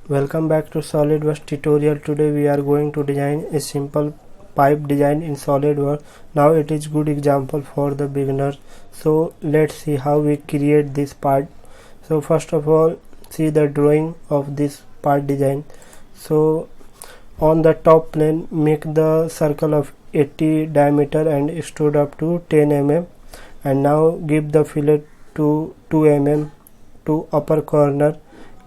Welcome back to SolidWorks tutorial. Today we are going to design a simple pipe design in SolidWorks. Now it is good example for the beginners. So let's see how we create this part. So first of all, see the drawing of this part design. So on the top plane, make the circle of 80 diameter and extrude up to 10 mm, and now give the fillet to 2 mm to upper corner,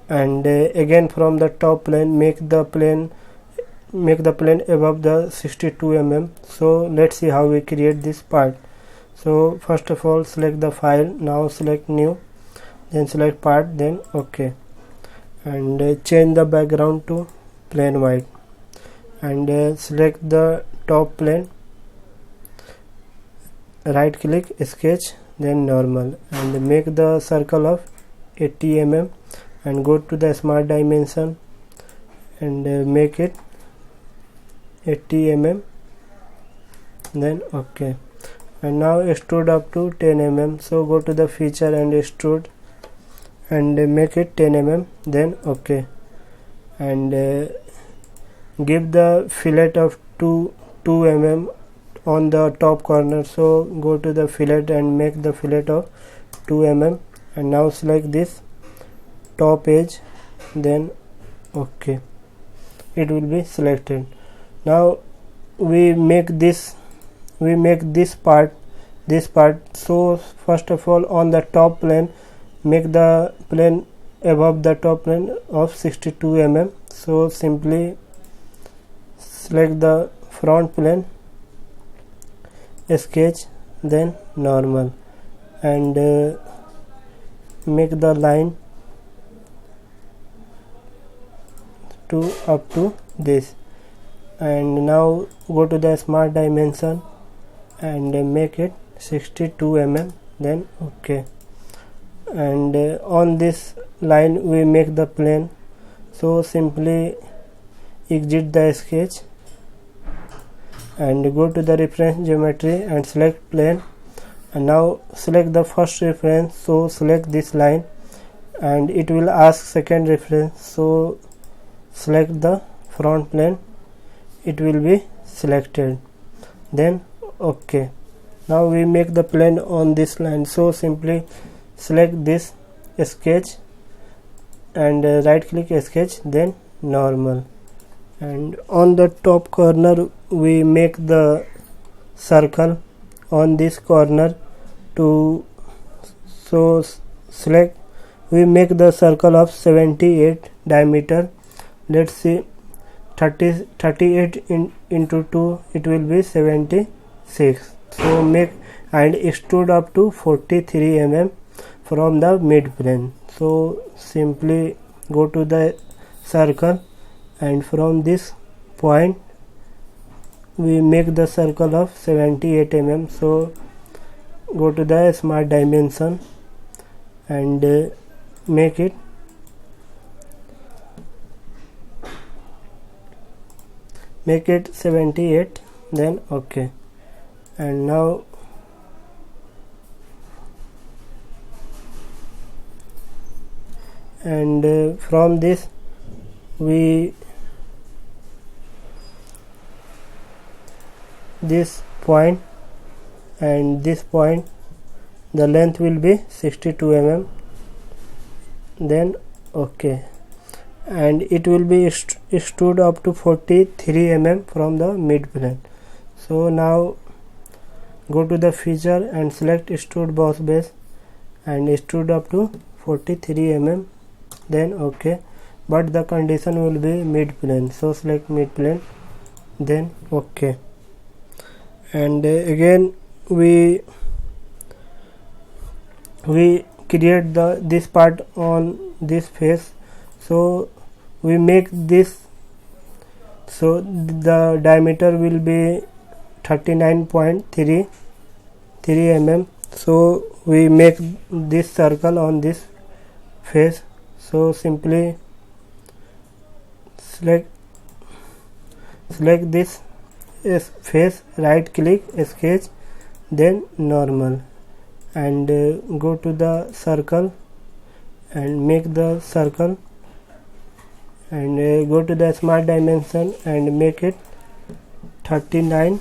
and again from the top plane make the plane above the 62 mm. So let's see how we create this part. So first of all, select the file, now select new, then select part, then OK, and change the background to plain white, and select the top plane, right click, sketch, then normal, and make the circle of 80 mm and go to the smart dimension and make it 80 mm, then OK, and now extrude up to 10 mm. So go to the feature and extrude and make it 10 mm, then OK, and give the fillet of 2 mm on the top corner. So go to the fillet and make the fillet of 2 mm, and now select this top edge, then OK, it will be selected. Now we make this part. So first of all, on the top plane, make the plane above the top plane of 62 mm. So simply select the front plane, sketch, then normal, and make the line to up to this, and now go to the smart dimension and make it 62 mm, then OK, and on this line we make the plane. So simply exit the sketch and go to the reference geometry and select plane, and now select the first reference. So select this line and it will ask second reference. So select the front plane, it will be selected, then OK. Now we make the plane on this line. So simply select this, sketch, and right click, sketch, then normal, and on the top corner we make the circle on this corner to, so select, we make the circle of 78 diameter. Let's see, 38 into 2, it will be 76. So make and extrude up to 43 mm from the mid plane. So simply go to the circle, and from this point we make the circle of 78 mm. So go to the smart dimension and make it 78, then OK, and now from this this point and this point, the length will be 62 mm, then OK, and it will be extrude up to 43 mm from the mid plane. So now go to the feature and select extrude boss base and extrude up to 43 mm, then OK, but the condition will be mid plane. So select mid plane, then OK, and again we create this part on this face. So we make this, so the diameter will be 39.3 mm. So we make this circle on this face. So simply select this face, right click, sketch, then normal, and go to the circle and make the circle and go to the smart dimension and make it 39.3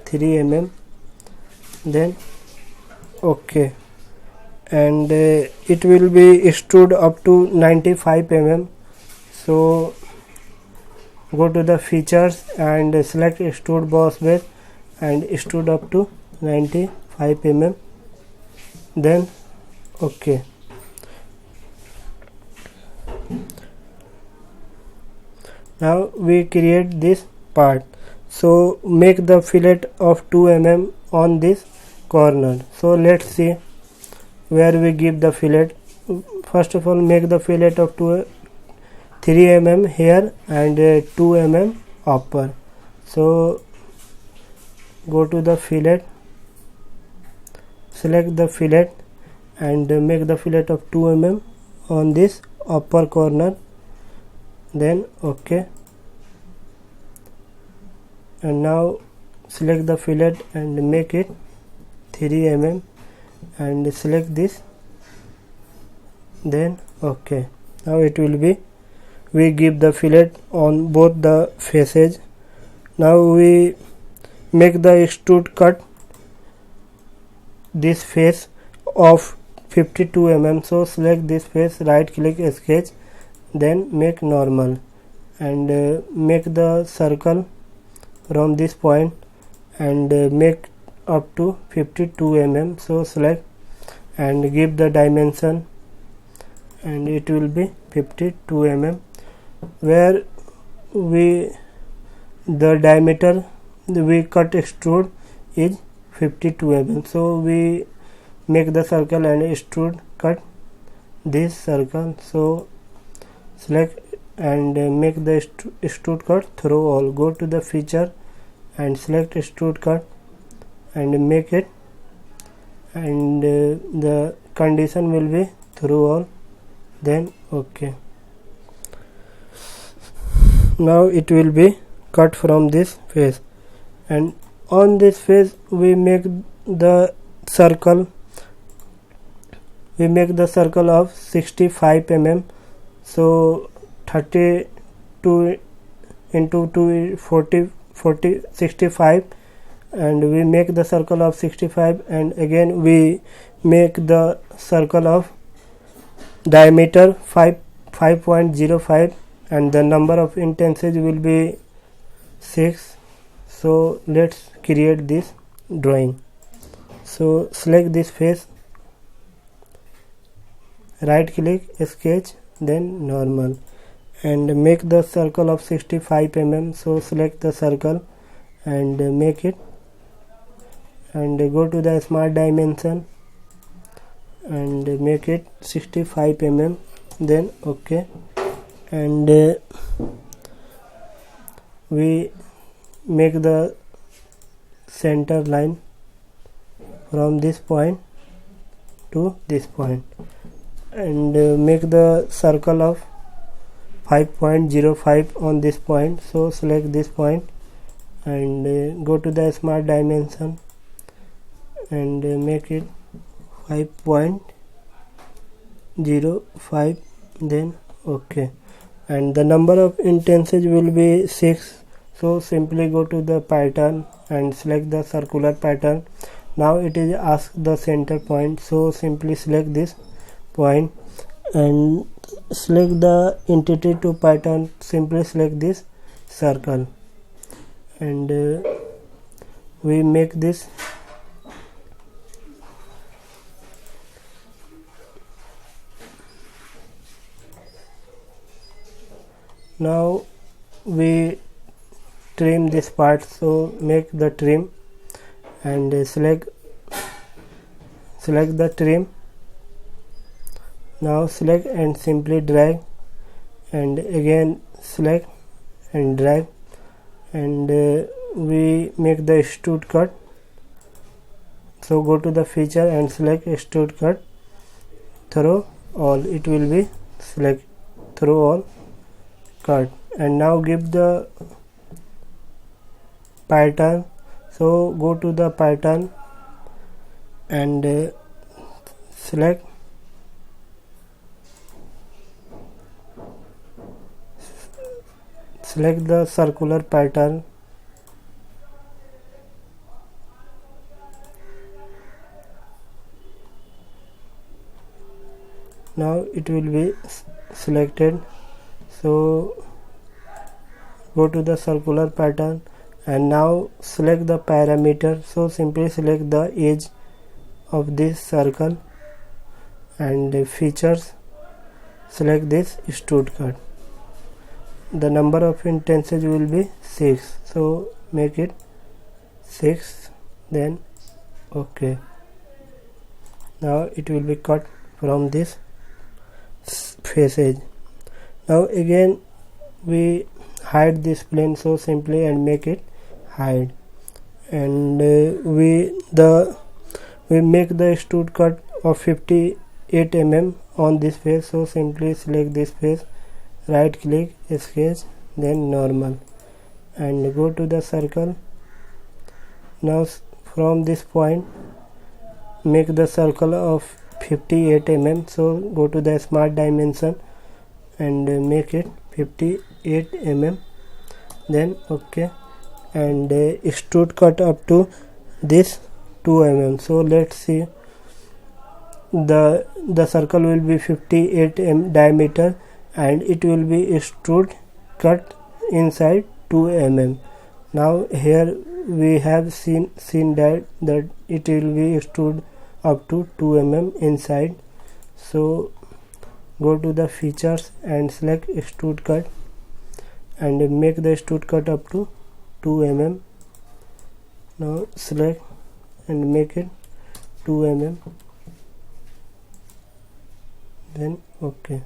mm, then OK, and it will be extrude up to 95 mm. So go to the features and select extrude boss base and extrude up to 95 mm, then OK. Now we create this part, so make the fillet of 2 mm on this corner. So let's see where we give the fillet. First of all, make the fillet of 3 mm here and 2 mm upper. So go to the fillet, select the fillet and make the fillet of 2 mm on this upper corner, then OK. And now select the fillet and make it 3 mm and select this, then OK. Now it will be, we give the fillet on both the faces. Now we make the extrude cut this face of 52 mm. So select this face, right click sketch, then make normal and make the circle from this point and make up to 52 mm. So select and give the dimension and it will be 52 mm, where we the diameter we cut extrude is 52 mm. So we make the circle and extrude cut this circle. So select and make the extrude cut through all. Go to the feature and select extrude cut and make it, and the condition will be through all, then OK. Now it will be cut from this face, and on this face we make the circle, of 65 mm. So 32 into 2 40 65, and we make the circle of 65, and again we make the circle of diameter 5.05, and the number of instances will be 6. So let's create this drawing. So select this face, right click sketch, then normal, and make the circle of 65 mm. So select the circle and make it, and go to the smart dimension and make it 65 mm, then OK. And we make the center line from this point to this point, and make the circle of 5.05 on this point. So select this point and go to the smart dimension and make it 5.05, then OK. And the number of instances will be 6. So simply go to the pattern and select the circular pattern. Now it is ask the center point, so simply select this point and select the entity to pattern, simply select this circle, and we make this now we trim this part. So make the trim and select the trim. Now select and simply drag, and again select and drag, and we make the extrude cut. So go to the feature and select extrude cut through all, it will be select through all cut. And now give the pattern. So go to the pattern and select select the circular pattern. Now it will be selected. So go to the circular pattern and now select the parameter. So simply select the edge of this circle and features, select this extrude cut. The number of instances will be 6, so make it 6, then OK. Now it will be cut from this face edge. Now again we hide this plane, so simply and make it hide, and we make the extrude cut of 58 mm on this face. So simply select this face, right click, sketch, then normal, and go to the circle. Now from this point make the circle of 58 mm. So go to the smart dimension and make it 58 mm, then OK, and extrude cut up to this 2 mm. So let's see, the circle will be 58 mm diameter and it will be extrude cut inside 2 mm. Now here we have seen that it will be extrude up to 2 mm inside. So go to the features and select extrude cut and make the extrude cut up to 2 mm. Now select and make it 2 mm, then OK,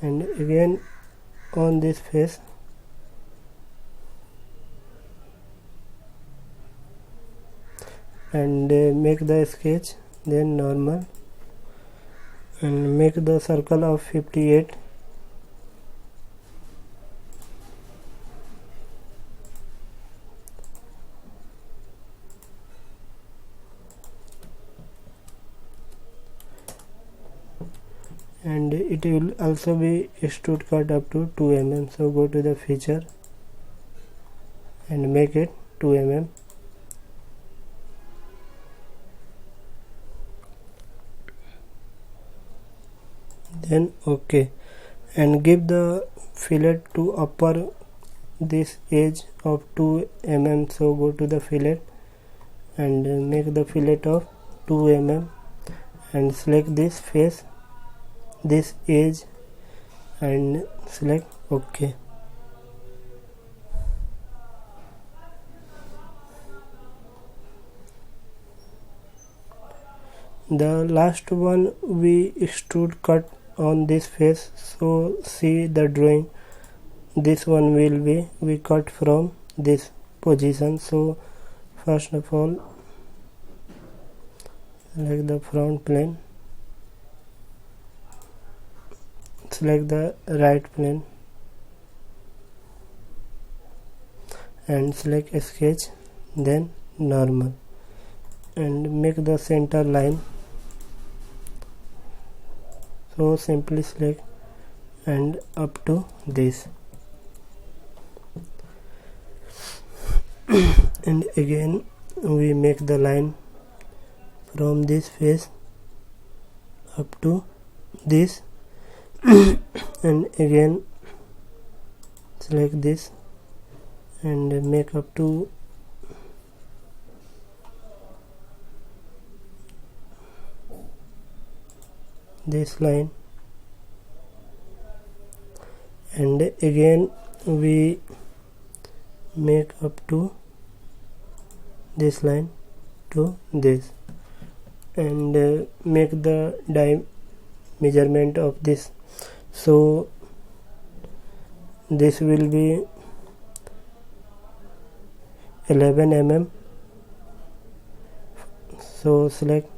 and again on this face and make the sketch, then normal, and make the circle of 58 and it will also be extrude cut up to 2 mm. So go to the feature and make it 2 mm, then OK, and give the fillet to upper this edge of 2 mm. So go to the fillet and make the fillet of 2 mm and select this face, this edge, and select OK. The last one we extrude cut on this face. So see the drawing, this one will be we cut from this position. So first of all select the front plane, select the right plane and select sketch, then normal, and make the center line. So simply select and up to this and again we make the line from this face up to this and again select this and make up to this line, and again we make up to this line to this, and make the measurement of this. So this will be 11 mm. So select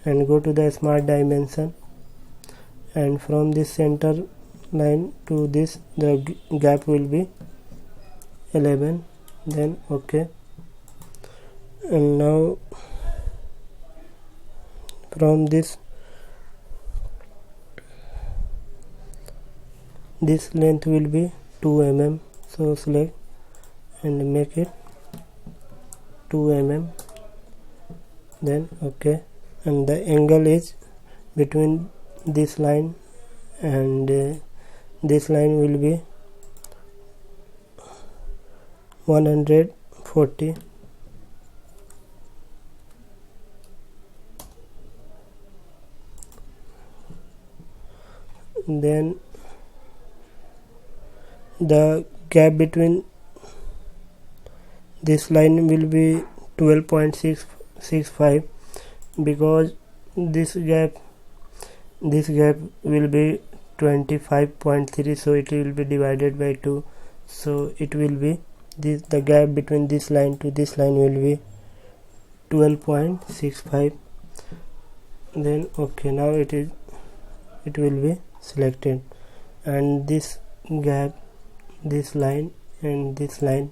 and go to the smart dimension, and from this center line to this the gap will be 11, then OK, and now from this this length will be 2 mm, so select and make it 2 mm, then OK, and the angle is between this line and this line will be 140. Then the gap between this line will be 12.665 because this gap will be 25.3, so it will be divided by 2, so it will be the gap between this line to this line will be 12.65. then OK, now it will be selected, and this gap, this line and this line,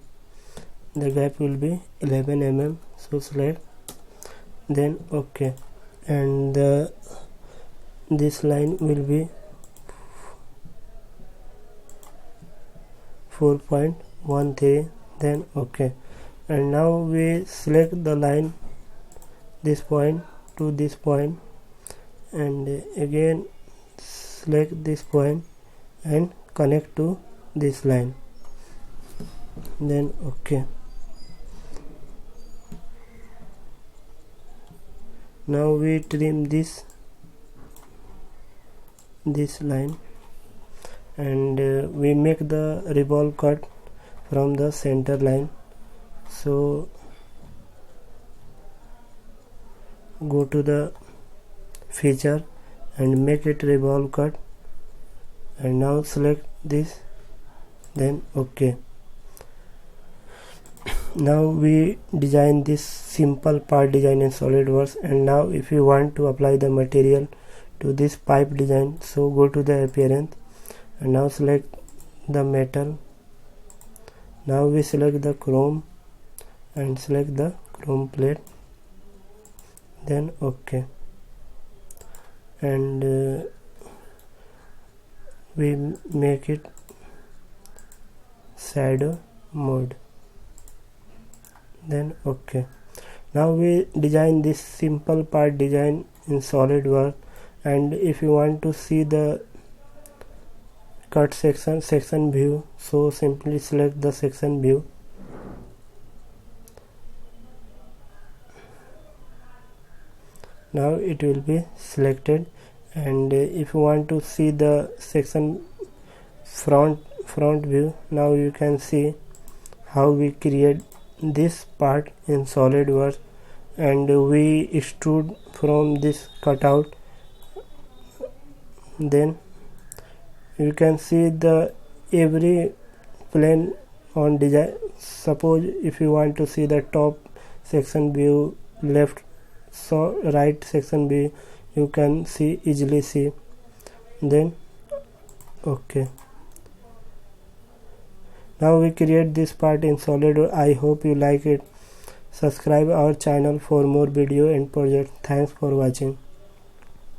the gap will be 11 mm, so select, then OK, and this line will be 4.13, then OK, and now we select the line this point to this point, and again select this point and connect to this line, then OK. Now we trim this line, and we make the revolve cut from the center line, so go to the feature and make it revolve cut, and now select this, then OK. Now we design this simple part design in SolidWorks, and now if you want to apply the material to this pipe design, so go to the appearance and now select the metal. Now we select the chrome and select the chrome plate, then OK, and we make it shadow mode, then OK. Now we design this simple part design in SolidWorks, and if you want to see the cut section view, so simply select the section view, now it will be selected, and if you want to see the section front view, now you can see how we create this part in SolidWorks, and we extrude from this cutout, then you can see the every plane on design. Suppose if you want to see the top section view, left, so right section view, you can easily see, then OK. Now we create this part in SolidWorks. I hope you like it. Subscribe our channel for more video and project. Thanks for watching.